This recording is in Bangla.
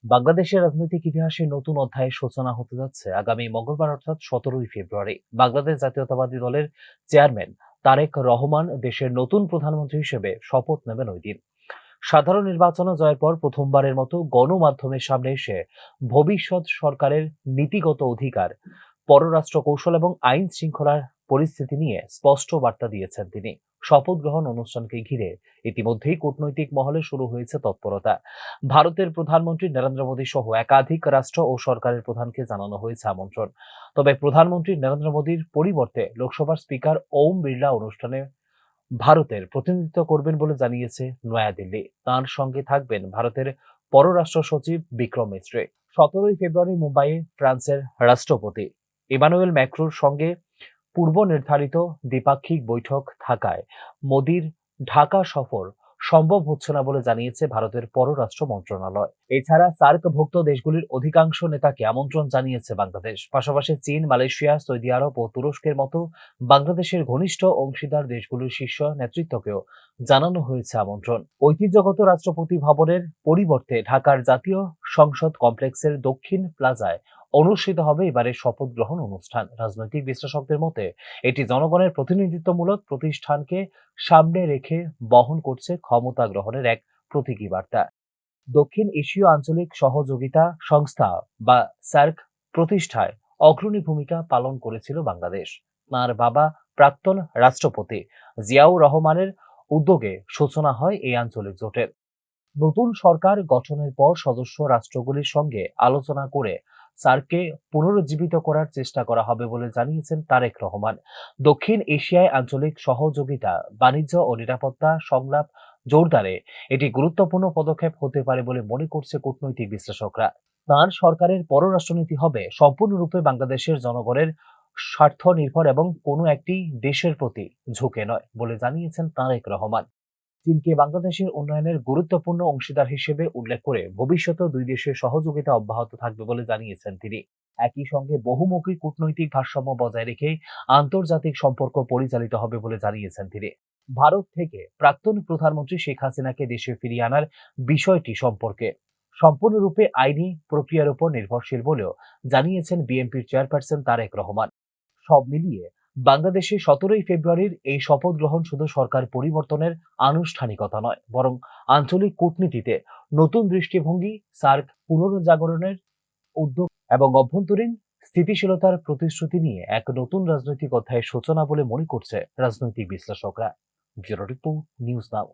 বাংলাদেশের রাজনৈতিক ইতিহাসে নতুন অধ্যায়ের সূচনা হতে যাচ্ছে আগামী মঙ্গলবার অর্থাৎ 17ই ফেব্রুয়ারি। বাংলাদেশ জাতীয়তাবাদী দলের চেয়ারম্যান তারেক রহমান দেশের নতুন প্রধানমন্ত্রী হিসেবে শপথ নেবেন ওই দিন। সাধারণ নির্বাচনে জয়ের পর প্রথমবারের মতো গণমাধ্যমের সামনে এসে ভবিষ্যৎ সরকারের নীতিগত অধিকার, পররাষ্ট্র কৌশল এবং আইন শৃঙ্খলার পরিস্থিতি নিয়ে স্পষ্ট বার্তা দিয়েছেন তিনি। শপথ গ্রহণ অনুষ্ঠানকে ঘিরে ইতিমধ্যেই কূটনৈতিক মহলে শুরু হয়েছে তৎপরতা। ভারতের প্রধানমন্ত্রী নরেন্দ্র মোদী সহ একাধিক রাষ্ট্র ও সরকারের প্রধানকে জানানো হয়েছে আমন্ত্রণ। তবে প্রধানমন্ত্রী নরেন্দ্র মোদীর পরিবর্তে লোকসভার স্পিকার ওম বিড়লা অনুষ্ঠানে ভারতের প্রতিনিধিত্ব করবেন বলে জানিয়েছে নয়াদিল্লি। তাঁর সঙ্গে থাকবেন ভারতের পররাষ্ট্র সচিব বিক্রম মিশ্রে। 17ই ফেব্রুয়ারি মুম্বাইয়ে ফ্রান্সের রাষ্ট্রপতি ইমানুয়েল ম্যাক্রোর সঙ্গে পূর্ব নির্ধারিত দ্বিপাক্ষিক বৈঠক থাকায় মোদির ঢাকা সফর সম্ভব হচ্ছে না বলে জানিয়েছে ভারতের পররাষ্ট্র মন্ত্রণালয়। এছাড়া সার্কভুক্ত দেশগুলির অধিকাংশ নেতাকে আমন্ত্রণ জানিয়েছে বাংলাদেশ। পাশাপাশি চীন, মালয়েশিয়া, সৌদি আরব ও তুরস্কের মতো বাংলাদেশের ঘনিষ্ঠ অংশীদার দেশগুলোর শীর্ষ নেতৃত্বকেও জানানো হয়েছে আমন্ত্রণ। ঐতিহ্যগত রাষ্ট্রপতি ভবনের পরিবর্তে ঢাকার জাতীয় সংসদ কমপ্লেক্সের দক্ষিণ প্লাজায় অনুষ্ঠিত হবে এবারের শপথ গ্রহণ অনুষ্ঠান। রাজনৈতিক বিশ্লেষকদের মতে এটি জনগণের প্রতিনিধিত্বমূলক প্রতিষ্ঠানকে সামনে রেখে বহন করছে ক্ষমতা গ্রহণের এক প্রতীকী বার্তা। দক্ষিণ এশীয় আঞ্চলিক সহযোগিতা সংস্থা বা সার্ক প্রতিষ্ঠায় অগ্রণী ভূমিকা পালন করেছিল বাংলাদেশ। তাঁর বাবা প্রাক্তন রাষ্ট্রপতি জিয়াউর রহমানের উদ্যোগে সূচনা হয় এই আঞ্চলিক জোটের। নতুন সরকার গঠনের পর সদস্য রাষ্ট্রগুলির সঙ্গে আলোচনা করে সার্ককে পুনরুজ্জীবিত করার চেষ্টা করা হবে বলে জানিয়েছেন তারেক রহমান। দক্ষিণ এশিয়ায় আঞ্চলিক সহযোগিতা, বাণিজ্য ও নিরাপত্তা সংলাপ জোরদারে এটি গুরুত্বপূর্ণ পদক্ষেপ হতে পারে বলে মনে করছে কূটনৈতিক বিশ্লেষকরা। তাঁর সরকারের পররাষ্ট্রনীতি হবে সম্পূর্ণরূপে বাংলাদেশের জনগণের স্বার্থ নির্ভর এবং কোনো একটি দেশের প্রতি ঝুঁকে নয় বলে জানিয়েছেন তারেক রহমান। চীনকে বাংলাদেশের উন্নয়নের গুরুত্বপূর্ণ অংশীদার হিসেবে উল্লেখ করে ভবিষ্যতেও দুই দেশের সহযোগিতা অব্যাহত থাকবে বলে জানিয়েছেন তিনি। একই সঙ্গে বহুমুখী কূটনৈতিক ভারসাম্য বজায় রেখে আন্তর্জাতিক সম্পর্ক পরিচালিত হবে বলে জানিয়েছেন তিনি। ভারত থেকে প্রাক্তন প্রধানমন্ত্রী শেখ হাসিনাকে দেশে ফিরিয়ে আনার বিষয়টি সম্পর্কে সম্পূর্ণরূপে আইনি প্রক্রিয়ার উপর নির্ভরশীল বলেও জানিয়েছেন বিএনপির চেয়ারপারসন তারেক রহমান। সব মিলিয়ে বাংলাদেশে 17ই ফেব্রুয়ারির এই শপথ গ্রহণ শুধু সরকার পরিবর্তনের আনুষ্ঠানিকতা নয়, বরং আঞ্চলিক কূটনীতিতে নতুন দৃষ্টিভঙ্গি, সার্ক পুনরুজ্জাগরণের উদ্যোগ এবং অভ্যন্তরীণ স্থিতিশীলতার প্রতিশ্রুতি নিয়ে এক নতুন রাজনৈতিক অধ্যায়ের সূচনা বলে মনে করছে রাজনৈতিক বিশ্লেষকরা। Bureau report, news now.